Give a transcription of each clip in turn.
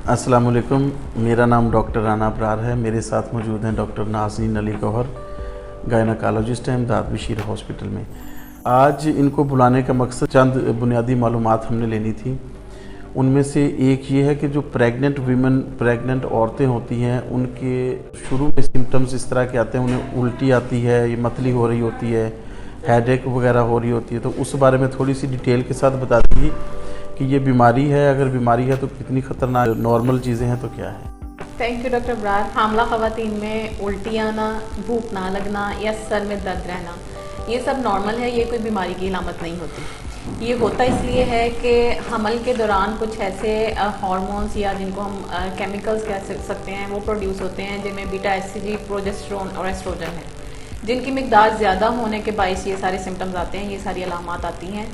अस्सलाम वालेकुम। मेरा नाम डॉक्टर राना अबरार है। मेरे साथ मौजूद हैं डॉक्टर नाज़नीन अली गौहर, गायनोकोलॉजिस्ट हैं अहमदाबाद बशीर हॉस्पिटल में। आज इनको बुलाने का मकसद चंद बुनियादी मालूमात हमने लेनी थी। उनमें से एक ये है कि जो प्रेग्नेंट औरतें होती हैं, उनके शुरू में सिम्टम्स इस तरह के आते हैं, उन्हें उल्टी आती है, ये मतली हो रही होती है, हेडेक वगैरह हो रही होती है। तो उस बारे में थोड़ी सी डिटेल के साथ बता दीजिए कि ये बीमारी है, अगर बीमारी है तो कितनी ख़तरनाक, नॉर्मल चीज़ें हैं तो क्या है। Thank you doctor Abrar. हामला ख़वातीन में उल्टी आना, भूख ना लगना या सर में दर्द रहना, ये सब नॉर्मल है, ये कोई बीमारी की अलामत नहीं होती। ये होता इसलिए है कि हमल के दौरान कुछ ऐसे हार्मोन्स या जिनको हम केमिकल्स कह सकते हैं वो प्रोड्यूस होते हैं, जिनमें बीटा एचसीजी, प्रोजेस्टेरोन और एस्ट्रोजन है, जिनकी मिकदार ज़्यादा होने के बायस ये सारे सिम्टम्स आते हैं, ये सारी अलामात आती हैं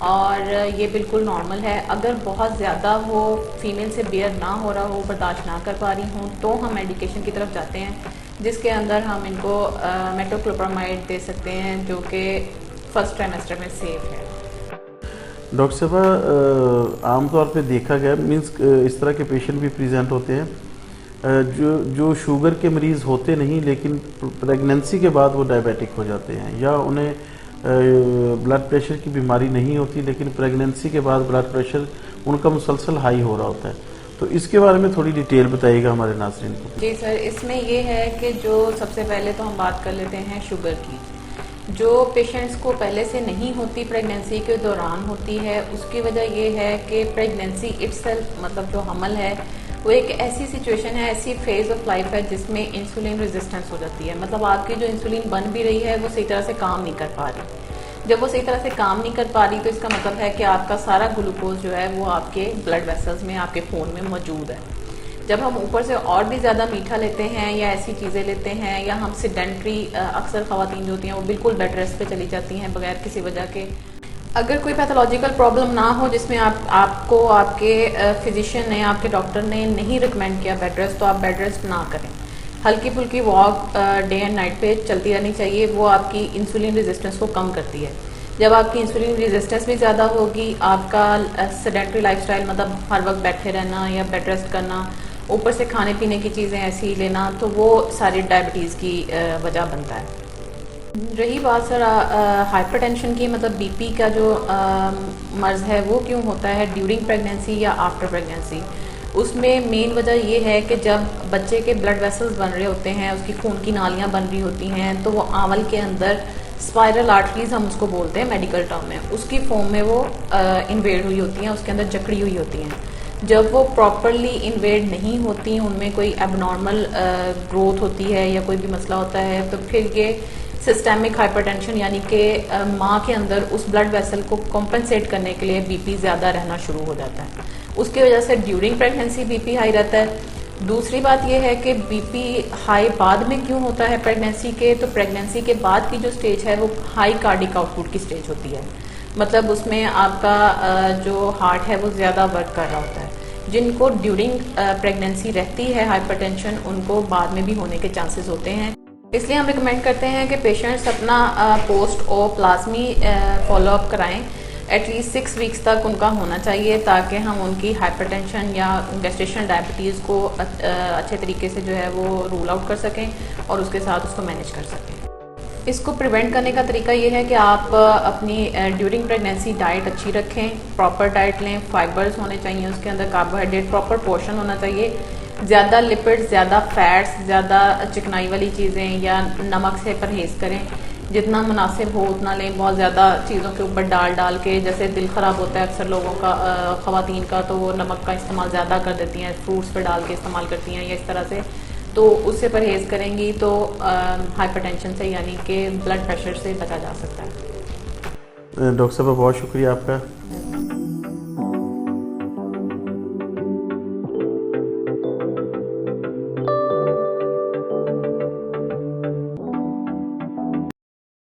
और ये बिल्कुल नॉर्मल है। अगर बहुत ज़्यादा वो फीमेल से बेयर ना हो रहा हो, बर्दाश्त ना कर पा रही हूँ, तो हम मेडिकेशन की तरफ जाते हैं, जिसके अंदर हम इनको मेटोक्लोप्रामाइड दे सकते हैं, जो कि फर्स्ट ट्राइमेस्टर में सेफ है। डॉक्टर साहब, आमतौर पे देखा गया मीन्स इस तरह के पेशेंट भी प्रेजेंट होते हैं जो शुगर के मरीज़ होते नहीं, लेकिन प्रेगनेंसी के बाद वो डायबिटिक हो जाते हैं, या उन्हें ब्लड प्रेशर की बीमारी नहीं होती, लेकिन प्रेगनेंसी के बाद ब्लड प्रेशर उनका मुसलसल हाई हो रहा होता है। तो इसके बारे में थोड़ी डिटेल बताइएगा हमारे नाज़रीन को। जी सर, इसमें ये है कि जो सबसे पहले तो हम बात कर लेते हैं शुगर की। जो पेशेंट्स को पहले से नहीं होती, प्रेगनेंसी के दौरान होती है, उसकी वजह ये है कि प्रेगनेंसी इटसेल्फ, मतलब जो हमल है, वो एक ऐसी सिचुएशन है, ऐसी फेज़ ऑफ लाइफ है जिसमें इंसुलिन रेजिस्टेंस हो जाती है। मतलब आपकी जो इंसुलिन बन भी रही है वो सही तरह से काम नहीं कर पा रही। जब वो सही तरह से काम नहीं कर पा रही तो इसका मतलब है कि आपका सारा ग्लूकोज जो है वो आपके ब्लड वेसल्स में, आपके खून में मौजूद है। जब हम ऊपर से और भी ज़्यादा मीठा लेते हैं या ऐसी चीज़ें लेते हैं, या हम सेडेंट्री, अक्सर ख़वातीन जो होती हैं वो बिल्कुल बेड रेस्ट पे चली जाती हैं बगैर किसी वजह के। अगर कोई पैथोलॉजिकल प्रॉब्लम ना हो जिसमें आपको आपके फिजिशियन ने, आपके डॉक्टर ने नहीं रिकमेंड किया बेड रेस्ट, तो आप बेड रेस्ट ना करें। हल्की फुल्की वॉक डे एंड नाइट पे चलती रहनी चाहिए, वो आपकी इंसुलिन रेजिस्टेंस को कम करती है। जब आपकी इंसुलिन रेजिस्टेंस भी ज़्यादा होगी, आपका सेडेंट्री लाइफस्टाइल, मतलब हर वक्त बैठे रहना या बेड रेस्ट करना, ऊपर से खाने पीने की चीज़ें ऐसी लेना, तो वो सारी डायबिटीज़ की वजह बनता है। रही बात सर हाइपरटेंशन की, मतलब बीपी का जो मर्ज़ है वो क्यों होता है ड्यूरिंग प्रेगनेंसी या आफ्टर प्रेगनेंसी, उसमें मेन वजह ये है कि जब बच्चे के ब्लड वेसल्स बन रहे होते हैं, उसकी खून की नालियाँ बन रही होती हैं, तो वो आंवल के अंदर स्पाइरल आर्टरीज हम उसको बोलते हैं मेडिकल टर्म में, उसकी फॉर्म में वो इन्वेड हुई होती हैं, उसके अंदर जकड़ी हुई होती हैं। जब वो प्रॉपरली इन्वेड नहीं होती, उनमें कोई एबनॉर्मल ग्रोथ होती है या कोई भी मसला होता है, तो फिर ये सिस्टेमिक हाइपरटेंशन, यानी कि माँ के अंदर उस ब्लड वेसल को कॉम्पनसेट करने के लिए बीपी ज़्यादा रहना शुरू हो जाता है। उसकी वजह से ड्यूरिंग प्रेगनेंसी बीपी हाई रहता है। दूसरी बात यह है कि बीपी हाई बाद में क्यों होता है प्रेगनेंसी के, तो प्रेगनेंसी के बाद की जो स्टेज है वो हाई कार्डिक आउटपुट की स्टेज होती है, मतलब उसमें आपका जो हार्ट है वो ज़्यादा वर्क कर रहा होता है। जिनको ड्यूरिंग प्रेगनेंसी रहती है हाइपरटेंशन, उनको बाद में भी होने के चांसेस होते हैं। इसलिए हम रिकमेंड करते हैं कि पेशेंट्स अपना पोस्ट ओ प्लाज्मी फॉलोअप कराएं, एटलीस्ट 6 वीक्स तक उनका होना चाहिए, ताकि हम उनकी हाइपरटेंशन या गेस्टेशनल डायबिटीज़ को अच्छे तरीके से जो है वो रूल आउट कर सकें और उसके साथ उसको मैनेज कर सकें। इसको प्रिवेंट करने का तरीका ये है कि आप अपनी ड्यूरिंग प्रेगनेंसी डाइट अच्छी रखें, प्रॉपर डाइट लें, फाइबर्स होने चाहिए उसके अंदर, कार्बोहाइड्रेट प्रॉपर पोर्शन होना चाहिए, ज़्यादा लिपिड्स, ज़्यादा फैट्स, ज़्यादा चिकनाई वाली चीज़ें या नमक से परहेज़ करें, जितना मुनासिब हो उतना लें। बहुत ज़्यादा चीज़ों के ऊपर डाल के, जैसे दिल ख़राब होता है अक्सर लोगों का, ख़वातीन का, तो वो नमक का इस्तेमाल ज़्यादा कर देती हैं, फ्रूट्स पर डाल के इस्तेमाल करती हैं या इस तरह से, तो उससे परहेज़ करेंगी तो हाइपरटेंशन से, यानी कि ब्लड प्रेशर से बचा जा सकता है। डॉक्टर साहब बहुत शुक्रिया आपका।